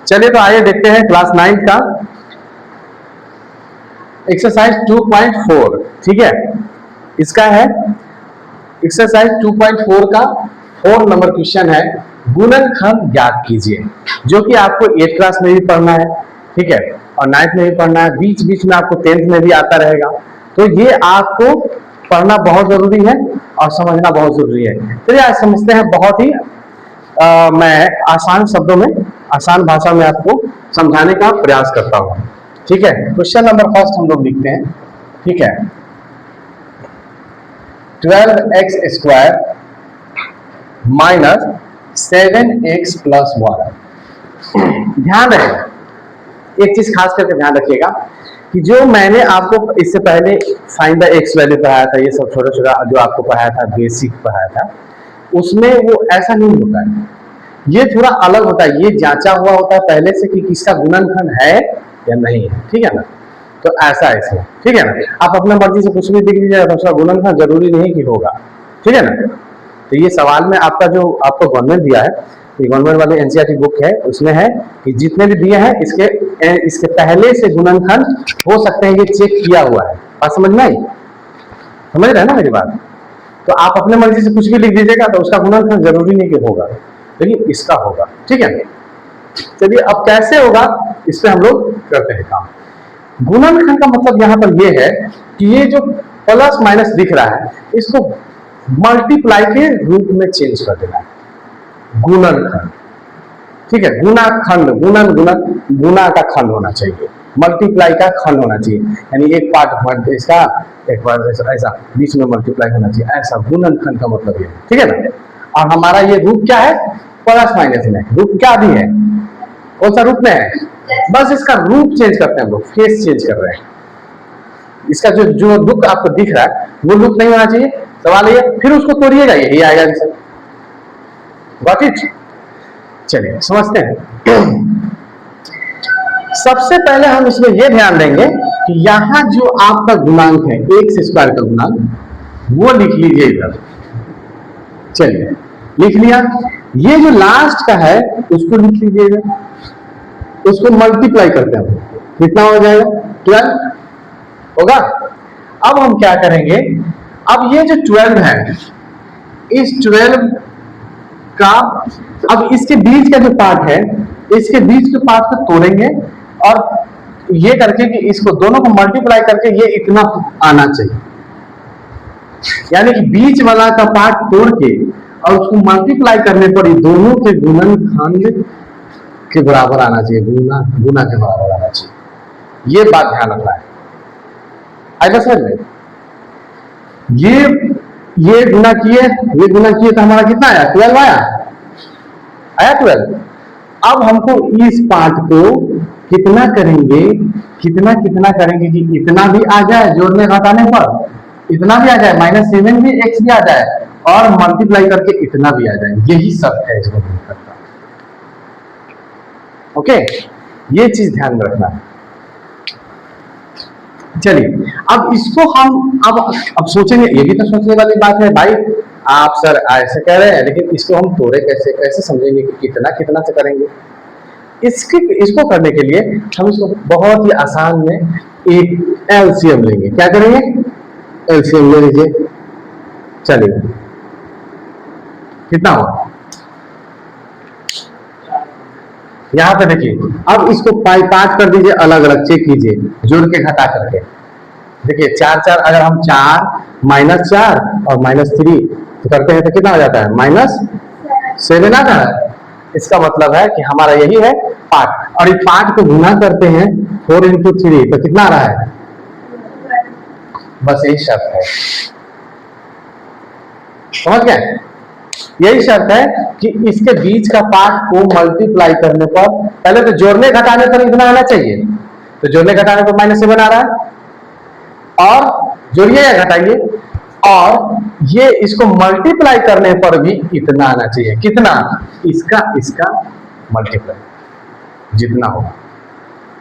चलिए तो आइए देखते हैं क्लास 9 का एक्सरसाइज 2.4। ठीक है, इसका है एक्सरसाइज 2.4 का 4 नंबर क्वेश्चन है, गुणनखंड ज्ञात कीजिए, जो कि आपको 8th क्लास में भी पढ़ना है, ठीक है, और 9th में भी पढ़ना है, बीच बीच में आपको 10th में भी आता रहेगा। तो ये आपको पढ़ना बहुत जरूरी है और समझना बहुत जरूरी है। चलिए आज समझते हैं, बहुत ही मैं आसान शब्दों में, आसान भाषा में आपको समझाने का प्रयास करता हूँ। ठीक है, क्वेश्चन नंबर फर्स्ट हम लोग लिखते हैं। ठीक है, 12x² माइनस 7x+1। ध्यान रखें, एक चीज खास करके ध्यान रखिएगा कि जो मैंने आपको इससे पहले फाइंड द एक्स वैल्यू पढ़ाया था, ये सब छोटा छोटा जो आपको पढ़ाया था, बेसिक पढ़ाया था, उसमें वो ऐसा नहीं होता है, ये थोड़ा अलग होता है। ये जांचा हुआ होता है पहले से कि किसका गुणनखंड है या नहीं है। ठीक है ना, तो ऐसा है इसमें। ठीक है ना, आप अपने मर्जी से कुछ भी लिख लीजिएगा तो उसका गुणनखंड जरूरी नहीं कि होगा। ठीक है ना, तो ये सवाल में आपका जो आपको गवर्नमेंट दिया है, ये गवर्नमेंट वाले एनसीईआरटी बुक है, उसमें है कि जितने भी दिए हैं इसके पहले से गुणनखंड हो सकते हैं, ये चेक किया हुआ है। बात समझ में आई? समझ रहे हैं ना मेरी बात? तो आप अपने मर्जी से कुछ भी लिख दीजिएगा तो उसका गुणनखंड जरूरी नहीं कि होगा, लेकिन इसका होगा। ठीक है, चलिए अब कैसे होगा इस पे हम लोग करते हैं काम। गुणनखंड का मतलब यहां पर ये है कि ये जो प्लस माइनस दिख रहा है, इसको मल्टीप्लाई के रूप में चेंज कर देना है, गुणनखंड। ठीक है, गुणाखंड, गुणन गुणन, गुणा का खंड होना चाहिए, मल्टीप्लाई का खंड होना चाहिए, यानी एक पार्ट इसका एक बार ऐसा बीच में मल्टीप्लाई होना चाहिए, ऐसा गुणनखंड का मतलब ये। ठीक है ना, और हमारा ये रूप क्या है, प्लस माइनस में रूप क्या भी है, कौन सा रूप में है, बस इसका रूप चेंज करते हैं हम लोग, फेस चेंज कर रहे हैं। इसका जो लुक आपको दिख रहा है वो लुक नहीं होना चाहिए। सवाल ये, फिर उसको तोड़िएगा, यही आएगा आंसर। Got it? चलिए समझते हैं। सबसे पहले हम इसमें यह ध्यान देंगे कि यहां जो आपका गुणांक है x² का गुणांक, वो लिख लीजिए इधर। चलिए लिख लिया। ये जो लास्ट का है उसको लिख लीजिएगा, उसको मल्टीप्लाई करते हैं, कितना हो जाएगा, 12 होगा। अब हम क्या करेंगे, अब ये जो 12 है, इस 12 का, अब इसके बीच का जो पार्ट है, इसके बीच के पार्ट को तोड़ेंगे और ये करके कि इसको दोनों को मल्टीप्लाई करके ये इतना आना चाहिए, यानी कि बीच वाला का पार्ट तोड़ के और उसको मल्टीप्लाई करने पर दोनों के गुणनखंड के बराबर आना चाहिए, गुना के बराबर आना चाहिए। ये बात ध्यान रखना है। आएगा समझ में? ये गुना किए, ये गुना किए तो हमारा कितना आया, 12 आया 12। अब हमको इस पार्ट को कितना करेंगे, कितना कितना करेंगे कि इतना भी आ जाए, जोड़ने घटाने पर इतना भी आ जाए, -7 भी x भी आ जाए, और मल्टीप्लाई करके इतना भी आ जाए। यही सब है इसको करता। ओके, ये चीज ध्यान में रखना है। चलिए अब इसको हम अब सोचेंगे, ये भी तो सोचने वाली बात है भाई, आप सर ऐसे कह रहे हैं, लेकिन इसको हम तोड़े कैसे, कैसे समझेंगे कि कितना कितना से करेंगे। इसको करने के लिए हम इसको बहुत ही आसान में एक एलसीएम लेंगे। क्या करेंगे, एलसीएम ले लीजिए। चलिए कितना हुआ, यहां पे देखिए, अब इसको 5 कर दीजिए, अलग अलग चेक कीजिए, जोड़ के घटा करके देखिए। 4 अगर हम 4 -4 और -3 तो करते हैं तो कितना हो जाता है, -7 आता है। इसका मतलब है कि हमारा यही है पार्ट, और इस पार्ट को गुना करते हैं 4 × 3 तो कितना आ रहा है, बस यही शर्त है। समझ गए? यही शर्त है कि इसके बीच का पार्ट को मल्टीप्लाई करने पर, पहले तो जोड़ने घटाने पर इतना आना चाहिए, तो जोड़ने घटाने पर -7 आ रहा है, और जोड़िए या घटाइए, और ये इसको मल्टीप्लाई करने पर भी इतना आना चाहिए। कितना, इसका मल्टीप्लाई जितना होगा,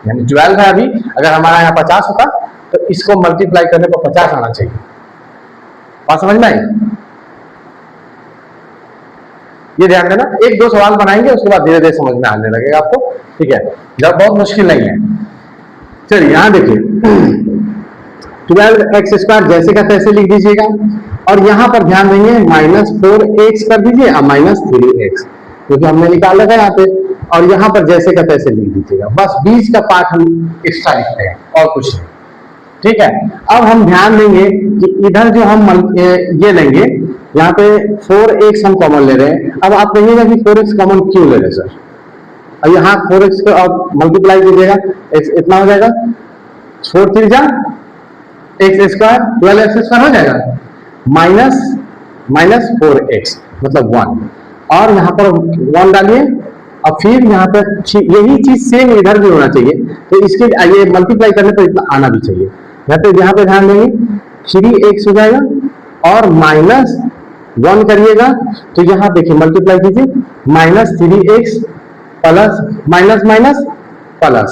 यानी 12 है अभी, अगर हमारा यहाँ 50 होता तो इसको मल्टीप्लाई करने पर 50 आना चाहिए। बात समझ में आई? ये ध्यान देना। 1-2 सवाल बनाएंगे, उसके बाद धीरे धीरे समझ में आने लगेगा आपको। ठीक है, जब बहुत मुश्किल नहीं है। चलिए यहाँ देखिए 12x² जैसे का तैसे लिख दीजिएगा, और यहाँ पर ध्यान देंगे -4x कर दीजिए और -3x, क्योंकि हमने निकाल रखा है यहाँ पे, और यहाँ पर जैसे का तैसे लिख दीजिएगा। बस बीच का पार्ट हम एक्स्ट्रा लिखते हैं और कुछ नहीं, ठीक है। अब हम ध्यान देंगे कि इधर जो हम ये लेंगे, यहाँ पे 4x हम कॉमन ले रहे हैं। अब आप कहिएगा कि 4x कॉमन क्यों ले रहे सर, और यहाँ 4x को आप मल्टीप्लाई कीजिएगा, x इतना हो जाएगा, 4 3 जा x² 12x² हो जाएगा, माइनस 4x मतलब 1, और यहाँ पर 1 डालिए, और फिर यहाँ पर यही चीज सेम इधर भी होना चाहिए, तो इसके ये मल्टीप्लाई करने पर इतना आना भी चाहिए। यहाँ पे ध्यान देंगे 3x हो जाएगा, और -1 करिएगा, तो यहाँ देखिए मल्टीप्लाई कीजिए, -3x plus minus minus plus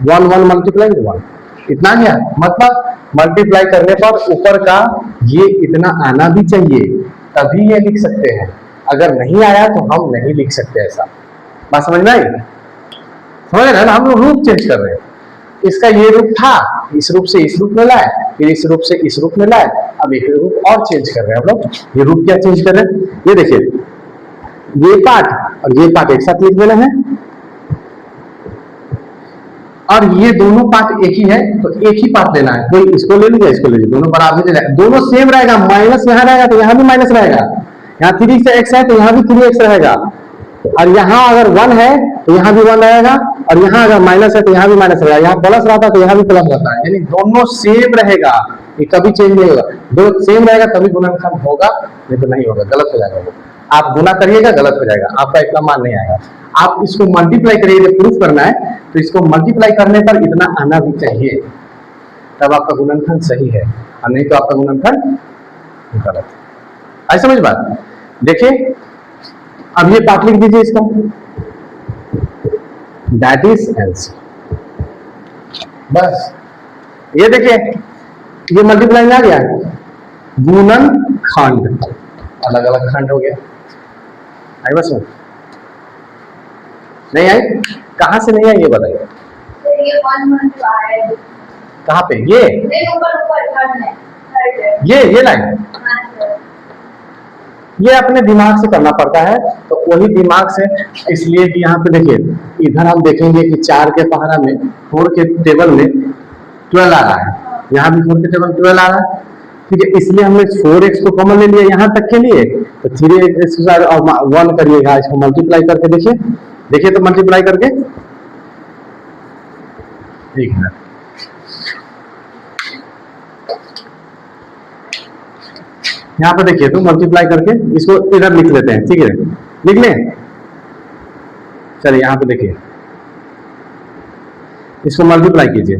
1 multiply 1, इतना गया। मतलब मल्टीप्लाई करने पर ऊपर का ये इतना आना भी चाहिए, तभी ये लिख सकते हैं। अगर नहीं आया तो हम नहीं लिख सकते ऐसा। बात समझ में आई? समझ रहे हैं ना, हम लोग रूप चेंज कर रहे हैं। इसका ये रूप था, इस रूप से इस रूप में लाए, फिर इस रूप से इस रूप में लाए, अब एक रूप और चेंज कर रहे हैं हम लोग। ये रूप क्या चेंज कर रहे हैं, ये देखिए, ये पार्ट और ये पार्ट एक साथ लिख देना है, और ये दोनों पार्ट एक ही है, तो एक ही पार्ट लेना है। कोई इसको ले लीजिए, इसको ले लीजिए, दोनों बराबर ले, दोनों सेम रहेगा। माइनस यहाँ रहेगा तो यहाँ भी माइनस रहेगा, यहाँ 3 से x है तो यहाँ भी 3x रहेगा, और यहाँ अगर 1 है तो यहाँ भी 1 रहेगा, और यहाँ अगर माइनस है तो यहाँ भी माइनस रहेगा, यहाँ प्लस रहता है तो यहाँ भी प्लस रहता है, यानी दोनों सेम रहेगा, ये कभी चेंज नहीं होगा। दो सेम रहेगा तभी गुणनखंड होगा, नहीं तो नहीं होगा, गलत हो जाएगा। आप गुना करिएगा गलत हो जाएगा, आपका इतना मान नहीं आएगा। आप इसको मल्टीप्लाई करिए, प्रूफ करना है तो इसको मल्टीप्लाई करने पर इतना आना भी चाहिए, तब आपका गुणनखंड सही है, और नहीं तो आपका गुणनखंड गलत है। आई समझ बात? देखिए अब ये पार्ट लिख दीजिए इसका, दैट इज आंसर। बस ये देखिए, ये मल्टीप्लाई आ गया, गुणनखंड, अलग अलग खंड हो गया। आई बस में नहीं आई? कहां से नहीं आई ये बताइए? कहां पे? ये लाइन ये अपने दिमाग से करना पड़ता है, तो वही दिमाग से, इसलिए कि यहाँ पे देखिए, इधर हम देखेंगे कि 4 के पहाड़ा में 4 के टेबल में 12 आ रहा है, यहाँ भी 4 के टेबल 12 आ रहा है, ठीक है। इसलिए हमने 4x को कॉमन ले लिया यहाँ तक के लिए, तो 3x और 1 करिएगा, इसको मल्टीप्लाई करके देखिए तो मल्टीप्लाई करके, एक मिनट, यहाँ पे देखिए तो मल्टीप्लाई करके इसको इधर लिख लेते हैं, ठीक है, लिख लें। चलिए यहाँ पे देखिए, इसको मल्टीप्लाई कीजिए,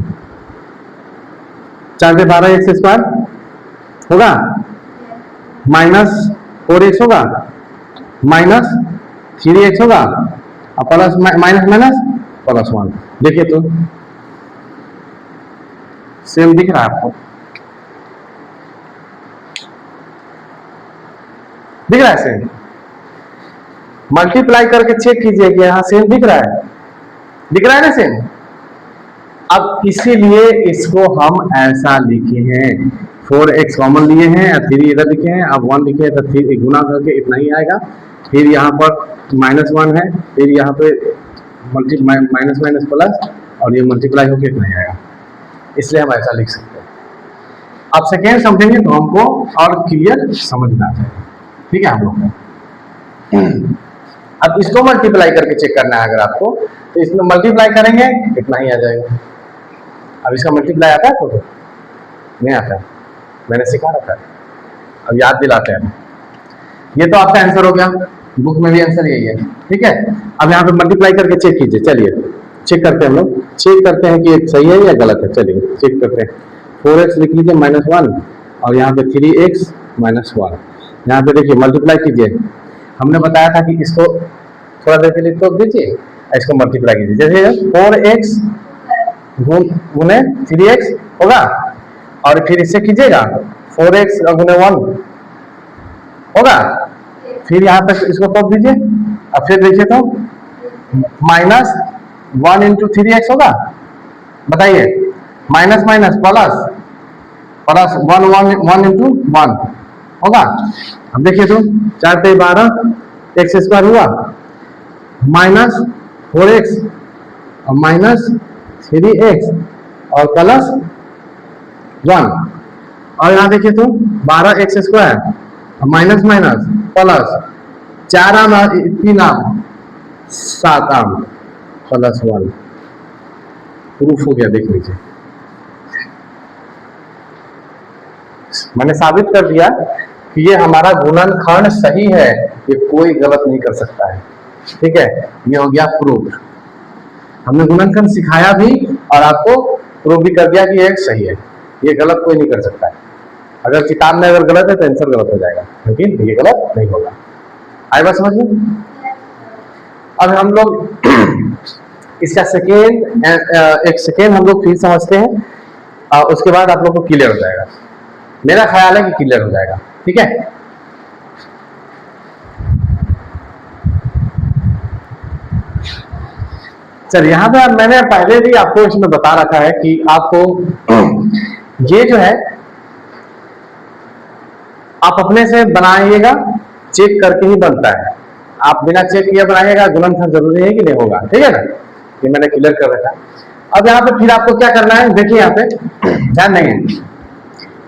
4 के 12x² होगा, -4x होगा, -3x होगा, और प्लस माइनस माइनस प्लस 1। देखिए तो सेम दिख रहा है आपको? दिख रहा है सेम? मल्टीप्लाई करके चेक कीजिए कि यहाँ सेम दिख रहा है, दिख रहा है ना सेम? अब इसीलिए इसको हम ऐसा लिखे हैं, 4x कॉमन लिए हैं, 3 इधर लिखे हैं, अब 1 लिखे हैं तो 3 गुना करके इतना ही आएगा, फिर यहाँ पर -1 है, फिर यहाँ पे माइनस माइनस प्लस, और ये मल्टीप्लाई होकर इतना ही आएगा, इसलिए हम ऐसा लिख सकते हैं। अब सेकेंड समझेंगे तो हमको और क्लियर समझ में आ जाएगा, ठीक है हम लोग को। अब इसको मल्टीप्लाई करके चेक करना है अगर आपको, तो इसमें मल्टीप्लाई करेंगे इतना ही आ जाएगा। अब इसका मल्टीप्लाई आता है तो नहीं आता है, मैंने सिखा रखा है, अब याद दिलाते हैं। ये तो आपका आंसर हो गया, बुक में भी आंसर यही है, ठीक है। अब यहाँ पे मल्टीप्लाई करके चेक कीजिए, चलिए चेक करते हैं हम लोग, चेक करते हैं कि ये सही है या गलत है। चलिए चेक करते हैं, 4x लिख लीजिए -1, और यहाँ पे 3x -1, यहाँ पे देखिए मल्टीप्लाई कीजिए। हमने बताया था कि इसको थोड़ा देर के लिए तो दीजिए, इसको मल्टीप्लाई कीजिए, जैसे 4x गुने 3x होगा, और फिर इससे कीजिएगा 4x गुने 1 होगा, फिर यहाँ पे इसको तोड़ दीजिए, और फिर देखिए तो 1 इंटू 3x होगा, बताइए, minus minus plus, plus 1 into 1 होगा। अब देखिए तो 4 पे 12 एक्स स्क्वायर हुआ, माइनस 4x और माइनस 3x और प्लस 1, और यहाँ देखिए तो 12 x square minus minus plus 4 आम 3 आम 7 आम प्लस 1, प्रूफ हो गया, देख लीजिए। मैंने साबित कर दिया कि ये हमारा गुणनखंड सही है, ये कोई गलत नहीं कर सकता है, ठीक है, ये हो गया प्रूफ। हमने गुणनखंड सिखाया भी और आपको प्रूफ भी कर दिया कि ये सही है, ये गलत कोई नहीं कर सकता है। अगर किताब में अगर गलत है तो आंसर गलत हो जाएगा, लेकिन ये गलत नहीं होगा। आए बात समझ में? अब हम लोग इसका एक सेकेंड हम लोग फिर समझते हैं, उसके बाद आप लोग को क्लियर हो जाएगा। मेरा ख्याल है कि क्लियर हो जाएगा, ठीक है। चलिए, यहाँ पे मैंने पहले भी आपको इसमें बता रखा है कि आपको ये जो है आप अपने से बनाइएगा, चेक करके ही बनता है। आप बिना चेक किए बनाइएगा, गुणनखंड जरूरी है कि नहीं होगा, ठीक है ना, ये मैंने क्लियर कर रखा। अब यहाँ पे फिर आपको क्या करना है, देखिए यहाँ पे ध्यान देंगे,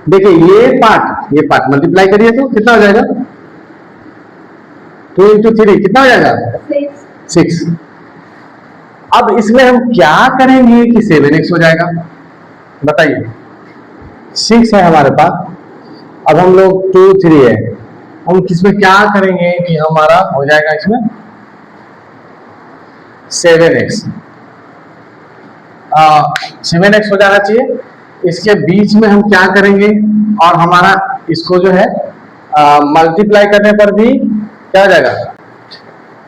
देखिए ये पार्ट मल्टीप्लाई करिए तो कितना हो जाएगा, 2 इंटू 3 कितना हो जाएगा, 6। अब इसमें हम क्या करेंगे कि 7x हो जाएगा, बताइए, 6 है हमारे पास, अब हम लोग 2 3 है, हम किसमें क्या करेंगे कि हमारा हो जाएगा इसमें 7x, 7x हो जाना चाहिए। इसके बीच में हम क्या करेंगे, और हमारा इसको जो है मल्टीप्लाई करने पर भी क्या हो जाएगा,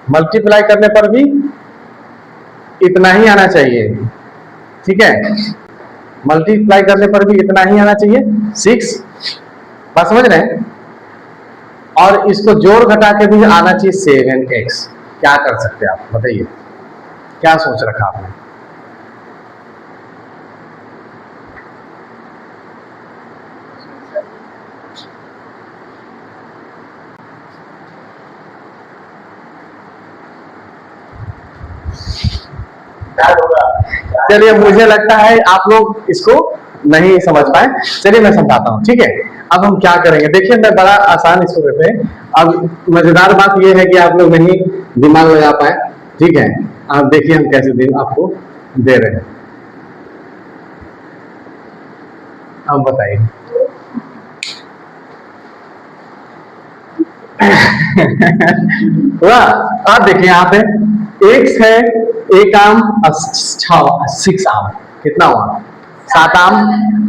मल्टीप्लाई करने पर भी इतना ही आना चाहिए, ठीक है, मल्टीप्लाई करने पर भी इतना ही आना चाहिए 6, बात समझ रहे हैं। और इसको जोड़ घटा के भी आना चाहिए 7x। क्या कर सकते हैं आप, बताइए, क्या सोच रखा आपने? चलिए, मुझे लगता है आप लोग इसको नहीं समझ पाए, चलिए मैं समझाता हूँ, ठीक है। अब हम क्या करेंगे, देखिए मैं बड़ा आसान इसको करते हैं। अब मजेदार बात यह है कि आप लोग नहीं दिमाग लगा पाए, ठीक है। आप देखिए हम कैसे दिन आपको दे रहे हैं, अब बताइए। वाह, आप देखिए यहाँ पे x है, 1 आम 6 आम कितना हुआ, 7 आम।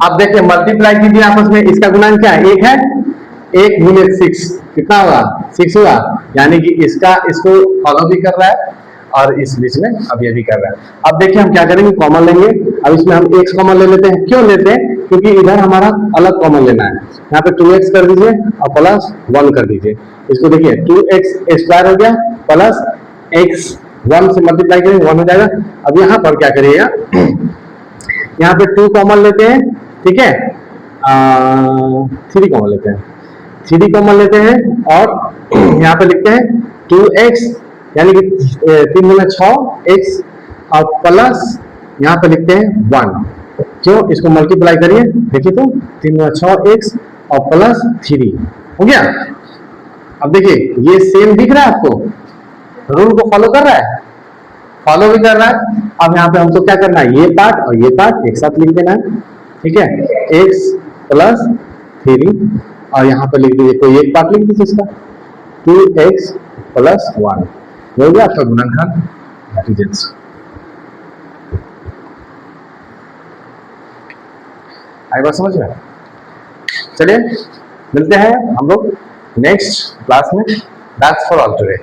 अब देखिए मल्टीप्लाई कीजिए आपस में, इसका गुणन क्या है, 1 है, 1 गुने 6 कितना होगा, 6 होगा, यानी कि इसको फॉलो भी कर रहा है और इस बीच में अब ये भी कर रहा है। अब देखिए हम क्या करेंगे, कॉमन लेंगे। अब इसमें हम x कॉमन ले लेते हैं, क्यों लेते हैं, क्योंकि इधर हमारा अलग कॉमन लेना है। यहाँ पे 2x कर दीजिए और प्लस 1 कर दीजिए, इसको देखिए 2x स्क्वायर हो गया प्लस x 1 से मल्टीप्लाई करेंगे 1 हो जाएगा। अब यहाँ पर क्या करिएगा, यहाँ पे 2 कॉमन लेते हैं, ठीक है, 3 कॉमन लेते हैं, 3 कॉमन लेते हैं और यहाँ पे लिखते हैं 2x यानी कि 3 गुना 6x और प्लस यहाँ पे लिखते हैं 1, क्यों, इसको मल्टीप्लाई करिए, देखिए तो 3 गुना 6x और प्लस 3 हो गया। अब देखिए ये सेम दिख रहा है आपको, रूल को फॉलो कर रहा है, फॉलो भी कर रहा है। अब यहाँ पे हमको क्या करना है, ये पार्ट और ये पार्ट एक साथ लिख देना है, ठीक है, x प्लस 3 और यहाँ पे लिख दीजिए, कोई एक पार्ट लिख दीजिए इसका 2x प्लस 1, हो गया आपका गुणनखंड नतीजेस। आई बात समझ में? चलिए मिलते हैं हम लोग नेक्स्ट क्लास में। That's for all today.